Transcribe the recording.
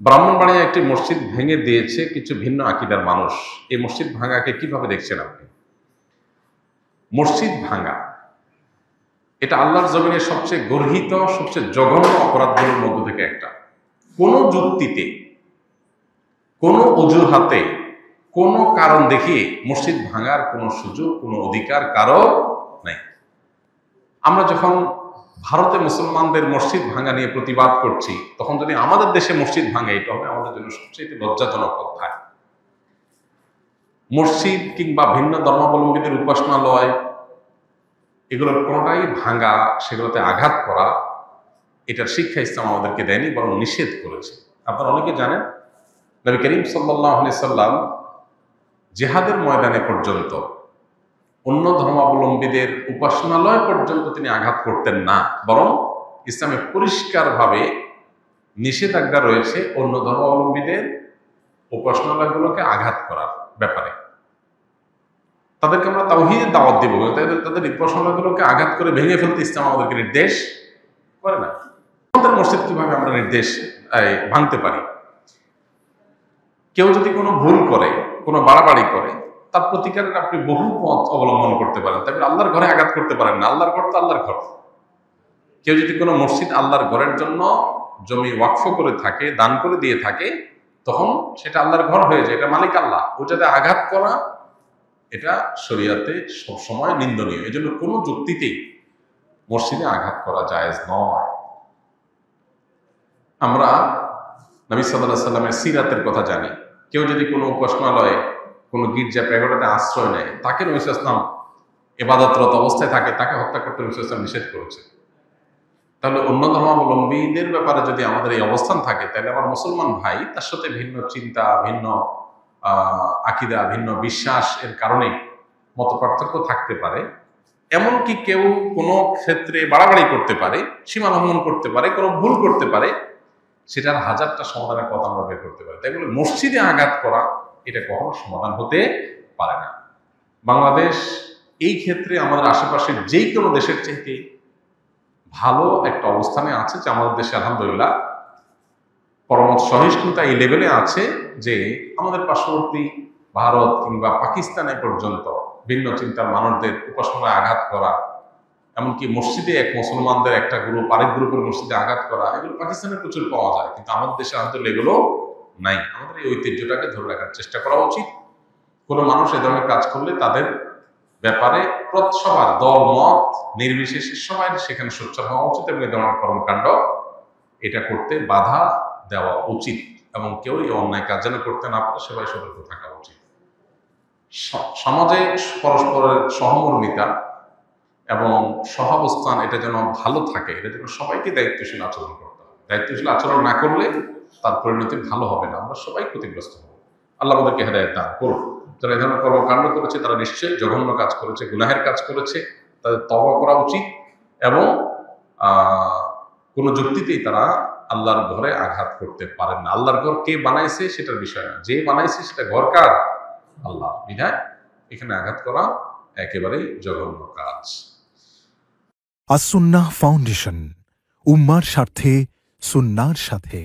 ব্রাহ্মণবাড়িয়ায় একটি মসজিদ ভেঙে দিয়েছে কিছু ভিন্ন আকীদার মানুষ। এই মসজিদ ভাঙাকে কিভাবে দেখছেন আপনি? মসজিদ ভাঙা এটা আল্লাহর জমিনে সবচেয়ে গর্হিত, সবচেয়ে জঘন্য অপরাধগুলোর মধ্য থেকে একটা। কোনো যুক্তিতে, কোনো অজুহাতে, কোনো কারণ দেখিয়ে মসজিদ ভাঙার কোনো সুযোগ, কোনো অধিকার কারো নাই। আমরা যখন ভারতে মুসলমানদের মসজিদ ভাঙা নিয়ে প্রতিবাদ করছি, তখন যদি আমাদের দেশে মসজিদ ভাঙে, এটা হবে আমাদের জন্য সবচেয়ে লজ্জাজনক অধ্যায়। মসজিদ কিংবা ভিন্ন ধর্মাবলম্বীদের উপাসনালয়, এগুলোর কোনোটাই ভাঙা, সেগুলোতে আঘাত করা, এটার শিক্ষা ইসলাম আমাদেরকে দেয়নি, বরং নিষেধ করেছে। আপনারা অনেকে জানেন, নবী করিম সাল্লাল্লাহু আলাইহি সাল্লাম জিহাদের ময়দানে পর্যন্ত অন্য ধর্মাবলম্বীদের উপাসনালয় পর্যন্ত তিনি আঘাত করতেন না, বরং ইসলামে পরিষ্কারভাবে নিষেধাজ্ঞা রয়েছে অন্য ধর্মাবলম্বীদের উপাসনালয়গুলোকে আঘাত করার ব্যাপারে। তাদেরকে আমরা তাওহীদের দাওয়াত দিব, তাদের উপাসনালয়গুলোকে আঘাত করে ভেঙে ফেলতে ইসলাম আমাদেরকে নির্দেশ করে না। আমাদের মসজিদ কিভাবে আমরা নির্দেশ ভাঙতে পারি? কেউ যদি কোনো ভুল করে, কোনো বাড়াবাড়ি করে, তার প্রতিকারের আপনি বহু পথ অবলম্বন করতে পারেন। তবে আল্লাহর ঘরে আঘাত করতে পারেন না। আল্লাহর ঘর তো আল্লাহর ঘর। কেউ যদি কোনো মসজিদ আল্লাহর ঘরের জন্য জমি ওয়াকফ করে থাকে, দান করে দিয়ে থাকে, তখন সেটা আল্লাহর ঘর হয়ে যায়, এটা মালিক আল্লাহ। ওটাতে আঘাত করা এটা শরীয়তে সবসময় নিন্দনীয়। এই জন্য কোনো যুক্তিতেই মসজিদে আঘাত করা জায়েজ নয়। আমরা নবী সাল্লাল্লাহু আলাইহি সাল্লামের সিরাতের কথা জানি। কেউ যদি কোনো উপাসনালয়ে, কোনো গির্জা প্যাগোডাতে আশ্রয় নেয়, তাকে নবী সাল্লাল্লাহু আলাইহি সাল্লাম ইবাদতরত অবস্থায় থাকে, তাকে হত্যা করতে নবী সাল্লাল্লাহু আলাইহি সাল্লাম নিষেধ করেছে। তাহলে অন্য ধর্মাবলম্বীদের ব্যাপারে যদি আমাদের এই অবস্থান থাকে, তাহলে আমার মুসলমান ভাই তার সাথে ভিন্ন চিন্তা, ভিন্ন আকীদা, ভিন্ন বিশ্বাস এর কারণে মত পার্থক্য থাকতে পারে। এমনকি কেউ কোনো ক্ষেত্রে বাড়াবাড়ি করতে পারে, সীমা লঙ্ঘন করতে পারে, কোনো ভুল করতে পারে, সেটার হাজারটা সমাধানের কথা আমরা বের করতে পারি। তাই বলে মসজিদে আঘাত করা এটা কখনো সমাধান হতে পারে না। বাংলাদেশ এই ক্ষেত্রে আমাদের আশেপাশের যেই কোনো দেশের চাইতে ভালো একটা অবস্থানে আছে, যে আমাদের দেশে আলহামদুলিল্লাহ পরমত সহিষ্ণুতা এই লেভেলে আছে যে আমাদের পার্শ্ববর্তী ভারত কিংবা পাকিস্তানে পর্যন্ত ভিন্ন চিন্তার মানুষদের উপাসনায় আঘাত করা, এমনকি মসজিদে এক মুসলমানদের একটা গ্রুপ আরেক গ্রুপের মসজিদে আঘাত করা, এগুলো পাকিস্তানে প্রচুর পাওয়া যায়। কিন্তু আমাদের দেশে আলহামদুলিল্লাহ এগুলো নাই। আমাদের এই ঐতিহ্যটাকে ধরে রাখার চেষ্টা করা উচিত। কোনো মানুষ এ ধরনের কাজ করলে তাদের ব্যাপারে সবার দল মত নির্বিশেষে সবাই সেখানে সোচ্চার হওয়া উচিত এবং এ ধরনের কর্মকাণ্ড এটা করতে বাধা দেওয়া উচিত, এবং কেউ এই অন্যায় কাজ যেন করতে না পারে সবাই সতর্ক থাকা উচিত। সমাজে পরস্পরের সহমর্মিতা এবং সহাবস্থান এটা যেন ভালো থাকে, এটা যেন সবাইকে দায়িত্বশীল আচরণ করতে হবে। দায়িত্বশীল আচরণ না করলে তার পরিণতি ভালো হবে না, আমরা সবাই ক্ষতিগ্রস্ত হব। আল্লাহ আমাদেরকে হেদায়েত দান করুন। যারা এই ধরনের কর্মকাণ্ড করেছে তারা নিশ্চয়ই জঘন্য কাজ করেছে, গুনাহের কাজ করেছে, তাদের তওবা করা উচিত। এবং কোনো যুক্তিতেই তারা আল্লাহর ঘরে আঘাত করতে পারেন না। আল্লাহর ঘর কে বানাইছে সেটার বিষয় না, যে বানাইছে সেটা ঘর কার? আল্লাহ। বিধায় এখানে আঘাত করা একেবারেই জঘন্য কাজ। আস-সুন্নাহ ফাউন্ডেশন, উম্মার স্বার্থে সুন্নাহর সাথে।